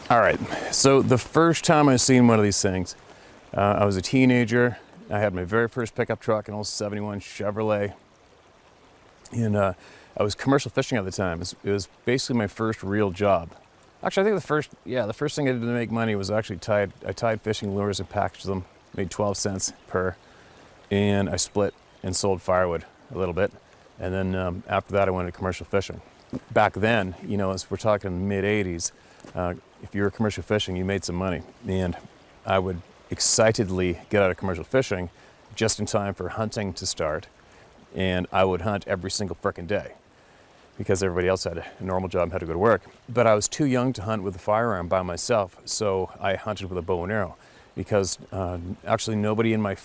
All right, so the first time I seen one of these things, I was a teenager. I had my very first pickup truck, an old 71 Chevrolet. And I was commercial fishing at the time. It was basically my first real job. Actually, I think the first thing I did to make money was actually I tied fishing lures and packaged them, made 12 cents per, and I split and sold firewood a little bit. And then after that, I went into commercial fishing. Back then, you know, as we're talking mid 80s, if you were commercial fishing, you made some money. And I would excitedly get out of commercial fishing just in time for hunting to start. And I would hunt every single frickin' day because everybody else had a normal job and had to go to work. But I was too young to hunt with a firearm by myself, so I hunted with a bow and arrow because actually nobody in my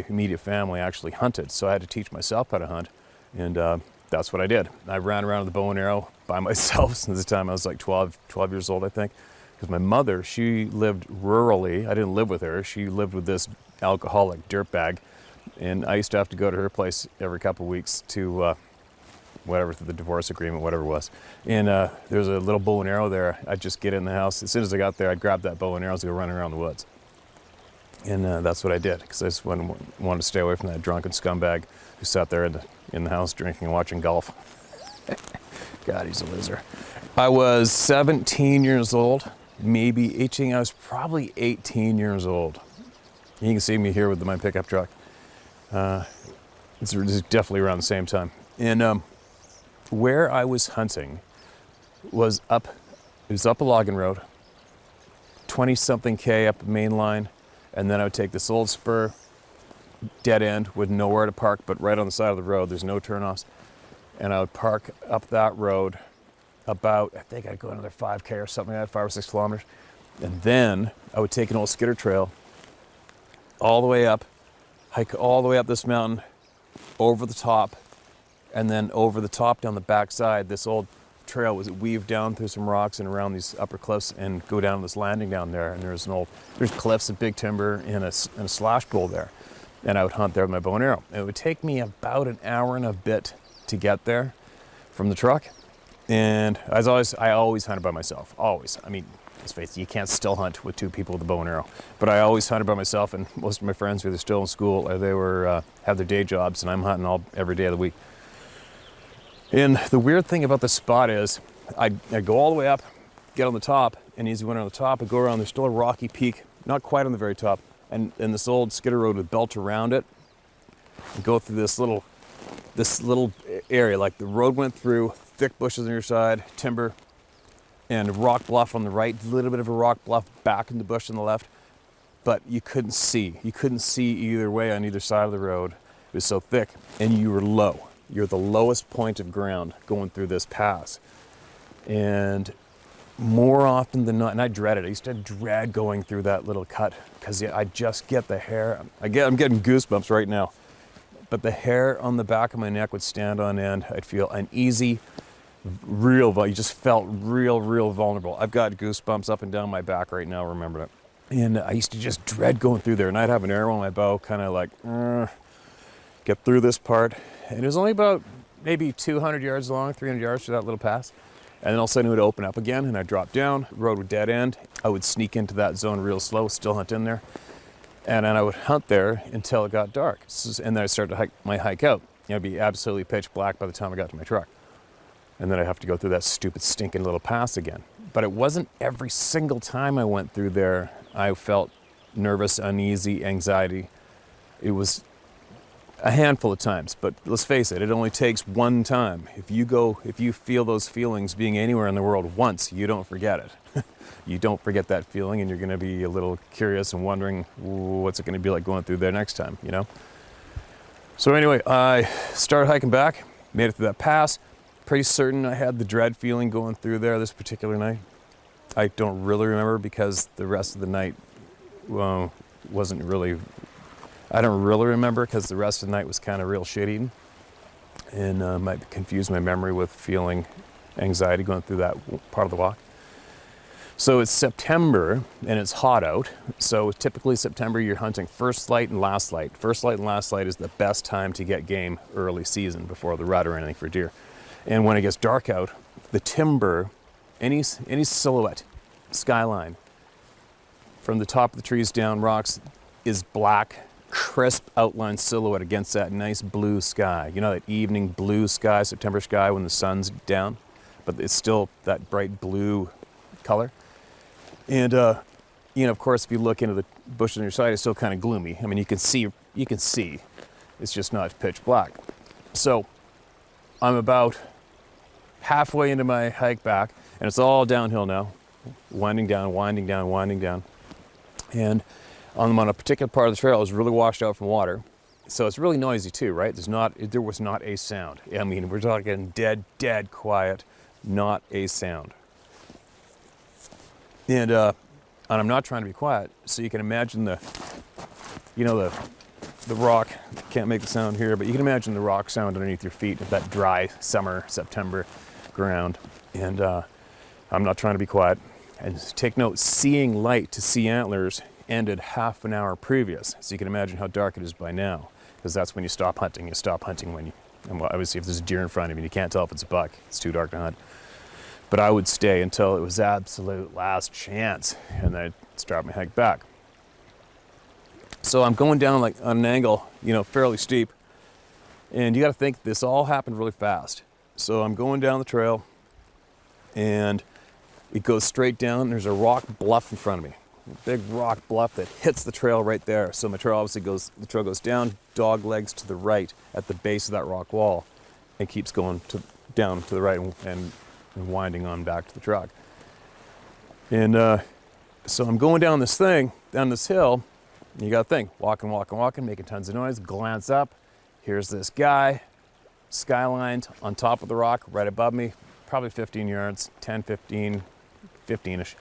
immediate family actually hunted, so I had to teach myself how to hunt, and that's what I did. I ran around with a bow and arrow by myself since the time I was like 12 years old, I think, because my mother, she lived rurally. I didn't live with her. She lived with this alcoholic dirtbag, and I used to have to go to her place every couple of weeks to whatever, through the divorce agreement, whatever it was. And there's a little bow and arrow there. I'd just get in the house. As soon as I got there, I'd grab that bow and arrows and go running around the woods. And that's what I did, because I just wanted to stay away from that drunken scumbag who sat there in the house drinking and watching golf. God, he's a loser. I was 17 years old, maybe 18. I was probably 18 years old. You can see me here with my pickup truck. It's definitely around the same time. And where I was hunting was up a logging road, 20-something K up the main line, and then I would take this old spur, dead end with nowhere to park, but right on the side of the road, there's no turnoffs. And I would park up that road about, I think I'd go another 5K or something like that, 5 or 6 kilometers. And then I would take an old skidder trail all the way up, hike all the way up this mountain, over the top, and then over the top down the back side. This old trail was weaved down through some rocks and around these upper cliffs and go down this landing down there. And there's cliffs and big timber and a slash pole there. And I would hunt there with my bow and arrow. It would take me about an hour and a bit to get there from the truck. And I always hunted by myself, always. I mean, let's face it, you can't still hunt with 2 people with a bow and arrow. But I always hunted by myself, and most of my friends were either still in school or they were have their day jobs, and I'm hunting every day of the week. And the weird thing about this spot is I'd go all the way up, get on the top, and as you went on the top, I'd go around, there's still a rocky peak, not quite on the very top, and this old skidder road would belt around it and go through this little area. Like the road went through, thick bushes on your side, timber, and a rock bluff on the right, a little bit of a rock bluff back in the bush on the left, but you couldn't see. You couldn't see either way on either side of the road. It was so thick, and you were low. You're the lowest point of ground going through this pass. And more often than not, and I dread it. I used to dread going through that little cut because I just get the hair. I'm getting goosebumps right now. But the hair on the back of my neck would stand on end. I'd feel uneasy, you just felt real vulnerable. I've got goosebumps up and down my back right now, remember it. And I used to just dread going through there. And I'd have an arrow on my bow, kind of like, get through this part. And it was only about maybe 200 yards long, 300 yards to that little pass. And then all of a sudden it would open up again and I'd drop down, the road would dead end. I would sneak into that zone real slow, still hunt in there. And then I would hunt there until it got dark. And then I'd start to hike out. It'd be absolutely pitch black by the time I got to my truck. And then I'd have to go through that stupid stinking little pass again. But it wasn't every single time I went through there I felt nervous, uneasy, anxiety. It was a handful of times, but let's face it, it only takes one time. If you feel those feelings being anywhere in the world once, you don't forget it. You don't forget that feeling, and you're gonna be a little curious and wondering, what's it gonna be like going through there next time, you know? So anyway, I started hiking back, made it through that pass. Pretty certain I had the dread feeling going through there this particular night. I don't really remember because the rest of the night wasn't really, I don't really remember because the rest of the night was kind of real shitty, and might confuse my memory with feeling anxiety going through that part of the walk. So it's September and it's hot out. So typically September you're hunting first light and last light. First light and last light is the best time to get game early season before the rut or anything for deer. And when it gets dark out, the timber, any silhouette skyline. From the top of the trees down, rocks is black, crisp outline silhouette against that nice blue sky. You know, that evening blue sky, September sky when the sun's down, but it's still that bright blue color. And you know, of course, if you look into the bushes on your side, it's still kind of gloomy. I mean, you can see. It's just not pitch black. So I'm about halfway into my hike back, and it's all downhill now, winding down, winding down, winding down. And on a particular part of the trail, it was really washed out from water. So it's really noisy too, right? There was not a sound. I mean, we're talking dead quiet, not a sound. And I'm not trying to be quiet, so you can imagine the rock, can't make the sound here, but you can imagine the rock sound underneath your feet of that dry summer, September ground. And I'm not trying to be quiet. And take note, seeing light to see antlers ended half an hour previous. So you can imagine how dark it is by now, because that's when you stop hunting. You stop hunting when and obviously if there's a deer in front of you, you can't tell if it's a buck. It's too dark to hunt. But I would stay until it was absolute last chance, and then I'd start my hike back. So I'm going down like on an angle, you know, fairly steep. And you got to think this all happened really fast. So I'm going down the trail, and it goes straight down. There's a rock bluff in front of me, a big rock bluff that hits the trail right there. So my trail obviously the trail goes down, dog legs to the right at the base of that rock wall, and keeps going down to the right and winding on back to the truck. And so I'm going down this hill. You got to think, walking, making tons of noise, glance up. Here's this guy, skylined on top of the rock right above me, probably 15 yards, 10, 15, 15-ish. It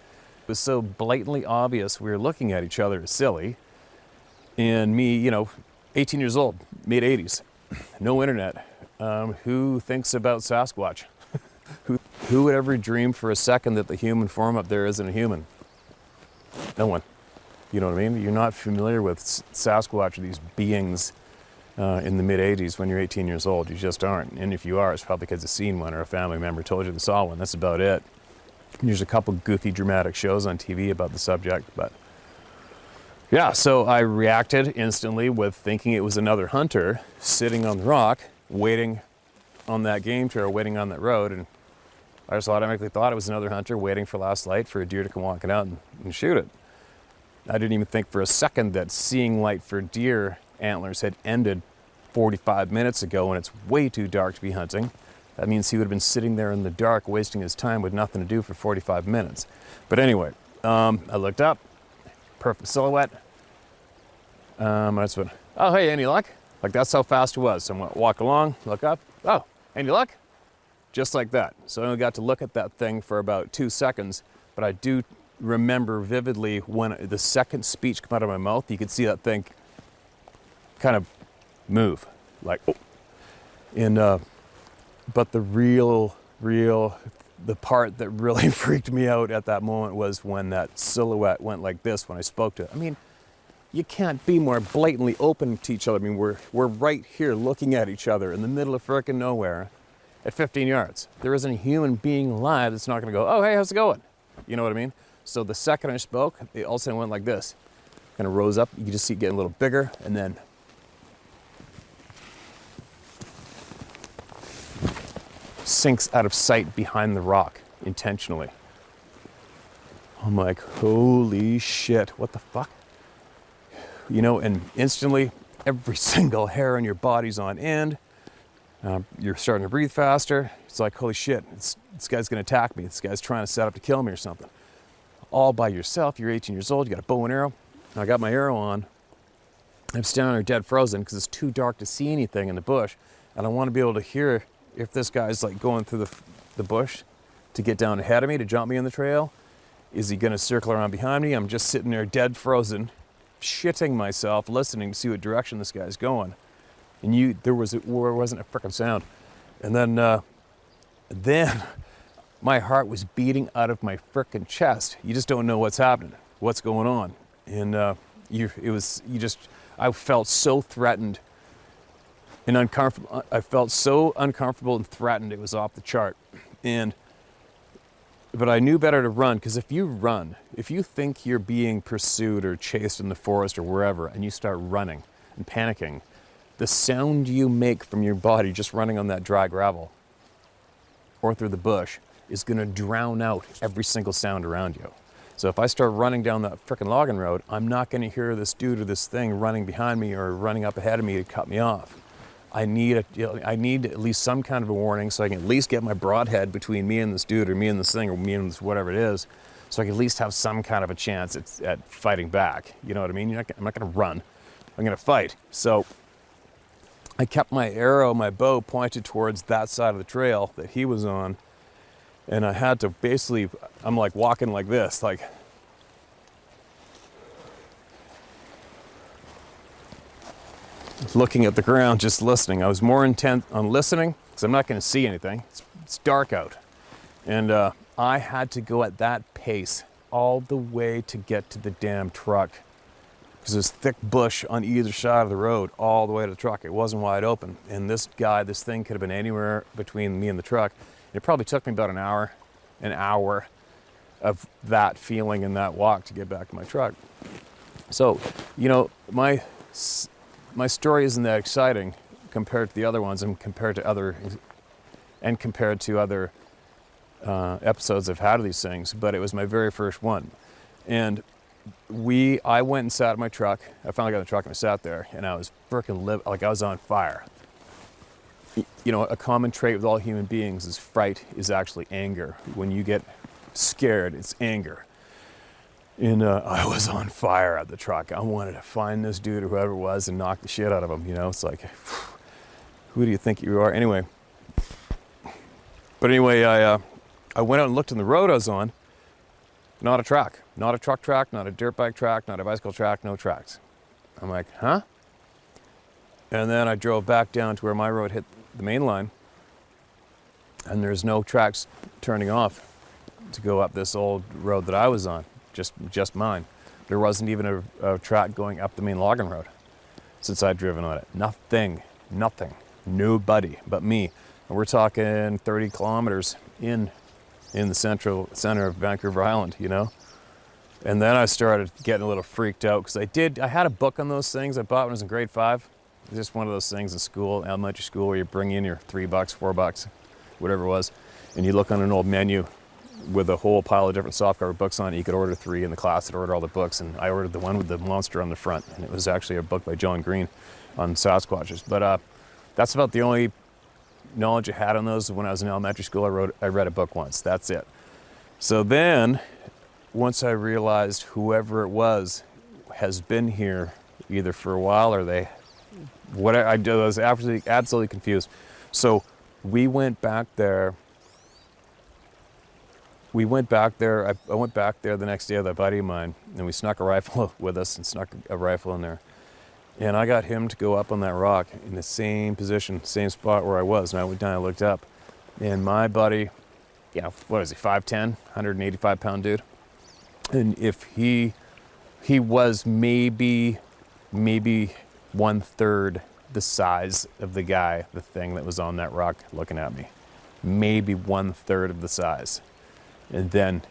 was so blatantly obvious we were looking at each other as silly. And me, you know, 18 years old, mid-80s, no internet. Who thinks about Sasquatch? Who would ever dream for a second that the human form up there isn't a human? No one. You know what I mean? You're not familiar with Sasquatch or these beings in the mid-80s when you're 18 years old. You just aren't. And if you are, it's probably because you've seen one or a family member told you they saw one. That's about it. And there's a couple goofy, dramatic shows on TV about the subject. But yeah, so I reacted instantly with thinking it was another hunter sitting on the rock, waiting on that game trail, waiting on that road. And I just automatically thought it was another hunter waiting for last light for a deer to come walking out and shoot it. I didn't even think for a second that seeing light for deer antlers had ended 45 minutes ago when it's way too dark to be hunting. That means he would have been sitting there in the dark wasting his time with nothing to do for 45 minutes. But anyway, I looked up, perfect silhouette. I just went, oh, hey, any luck? Like that's how fast it was. So I'm gonna walk along, look up, oh, any luck? Just like that. So I only got to look at that thing for about 2 seconds, but I do remember vividly when the second speech came out of my mouth, you could see that thing kind of move, like, oh. And, but the part that really freaked me out at that moment was when that silhouette went like this when I spoke to it. I mean, you can't be more blatantly open to each other. I mean, we're right here looking at each other in the middle of frickin' nowhere at 15 yards. There isn't a human being alive that's not gonna go, oh, hey, how's it going? You know what I mean? So the second I spoke, it all of a sudden went like this. Kind of rose up. You could just see it getting a little bigger, and then sinks out of sight behind the rock intentionally. I'm like, holy shit, what the fuck? You know, and instantly, every single hair on your body's on end. You're starting to breathe faster. It's like, holy shit, this guy's gonna attack me. This guy's trying to set up to kill me or something. All by yourself, you're 18 years old, you got a bow and arrow. I got my arrow on. I'm standing there dead frozen because it's too dark to see anything in the bush. And I want to be able to hear if this guy's like going through the bush to get down ahead of me, to jump me in the trail. Is he gonna circle around behind me? I'm just sitting there dead frozen, shitting myself, listening to see what direction this guy's going. And there wasn't a frickin' sound. And then my heart was beating out of my frickin' chest. You just don't know what's happening, what's going on. And I felt so threatened and uncomfortable. I felt so uncomfortable and threatened, it was off the chart. And But I knew better to run, because if you think you're being pursued or chased in the forest or wherever, and you start running and panicking, the sound you make from your body just running on that dry gravel or through the bush is going to drown out every single sound around you. So if I start running down that frickin' logging road, I'm not going to hear this dude or this thing running behind me or running up ahead of me to cut me off. I need at least some kind of a warning, so I can at least get my broadhead between me and this dude or me and this thing or me and this whatever it is, so I can at least have some kind of a chance at fighting back. You know what I mean? I'm not going to run. I'm going to fight. So I kept my bow pointed towards that side of the trail that he was on, and I had to basically, I'm like walking like this, like looking at the ground, just listening. I was more intent on listening because I'm not going to see anything. It's dark out. And I had to go at that pace all the way to get to the damn truck, because there's thick bush on either side of the road all the way to the truck. It wasn't wide open. And this thing could have been anywhere between me and the truck. It probably took me about an hour of that feeling and that walk to get back to my truck. So, you know, my story isn't that exciting compared to the other ones and compared to other episodes I've had of these things, but it was my very first one. And I went and sat in my truck. I finally got in the truck and I sat there, and I was freaking like I was on fire. You know, a common trait with all human beings is fright is actually anger. When you get scared, it's anger. And I was on fire at the truck. I wanted to find this dude or whoever it was and knock the shit out of him. You know, it's like, who do you think you are? Anyway. But anyway, I went out and looked in the road I was on. Not a track. Not a truck track, not a dirt bike track, not a bicycle track, no tracks. I'm like, huh? And then I drove back down to where my road hit the main line, and there's no tracks turning off to go up this old road that I was on, just mine. There wasn't even a track going up the main logging road since I'd driven on it. Nothing, nobody but me. And we're talking 30 kilometers in the center of Vancouver Island, you know? And then I started getting a little freaked out, because I had a book on those things I bought when I was in grade 5. It's just one of those things in school, elementary school, where you bring in your $3, $4, whatever it was, and you look on an old menu with a whole pile of different softcover books on it. You could order 3 in the class that ordered all the books, and I ordered the one with the monster on the front, and it was actually a book by John Green on Sasquatches. But that's about the only knowledge I had on those. When I was in elementary school, I read a book once. That's it. So then, once I realized whoever it was has been here either for a while or I was absolutely confused. So we went back there. I went back there the next day with a buddy of mine, and we snuck a rifle with us and snuck a rifle in there. And I got him to go up on that rock in the same position, same spot where I was. And I went down and looked up. And my buddy, what is he, 5'10", 185-pound dude. And if he was maybe 1/3 the size of the thing that was on that rock looking at me. Maybe 1/3 of the size. And then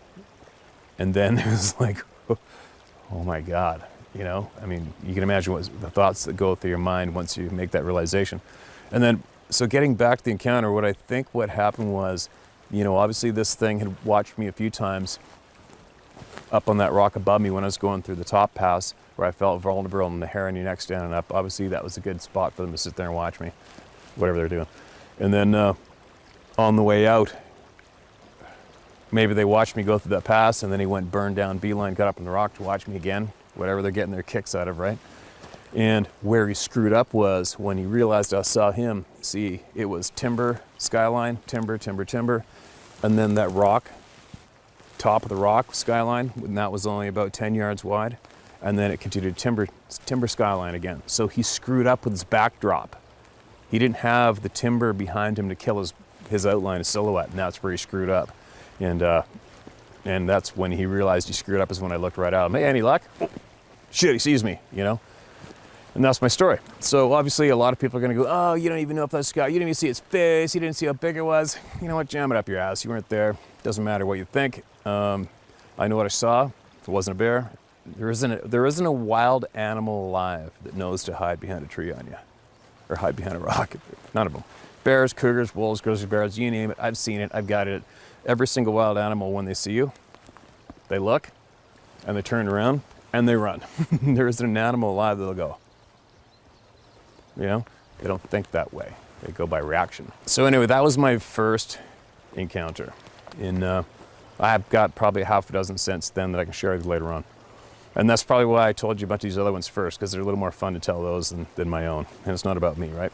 it was like, oh my God. You know, I mean, you can imagine what the thoughts that go through your mind once you make that realization. And then, so getting back to the encounter, what happened was, you know, obviously this thing had watched me a few times up on that rock above me when I was going through the top pass, where I felt vulnerable and the hair on your neck standing up. Obviously that was a good spot for them to sit there and watch me, whatever they're doing. And then on the way out, maybe they watched me go through that pass, and then he went burned down beeline, got up on the rock to watch me again. Whatever they're getting their kicks out of, right? And where he screwed up was when he realized I saw him. See, it was timber, skyline, timber, and then that rock, top of the rock, skyline, and that was only about 10 yards wide, and then it continued timber skyline again. So he screwed up with his backdrop. He didn't have the timber behind him to kill his outline, his silhouette, and that's where he screwed up. And that's when he realized he screwed up, is when I looked right at him. Hey, any luck? Oh, shit, he sees me, you know? And that's my story. So obviously a lot of people are gonna go, oh, you don't even know if that's Scott. You didn't even see its face. You didn't see how big it was. You know what, jam it up your ass. You weren't there. Doesn't matter what you think. I know what I saw. If it wasn't a bear, there isn't a wild animal alive that knows to hide behind a tree on you or hide behind a rock. None of them. Bears, cougars, wolves, grizzly bears, you name it. I've seen it. I've got it. Every single wild animal, when they see you, they look and they turn around and they run. There isn't an animal alive that'll go. You know, they don't think that way. They go by reaction. So anyway, that was my first encounter. I've got probably half a dozen since then that I can share with you later on. And that's probably why I told you about these other ones first, because they're a little more fun to tell those than my own. And it's not about me, right?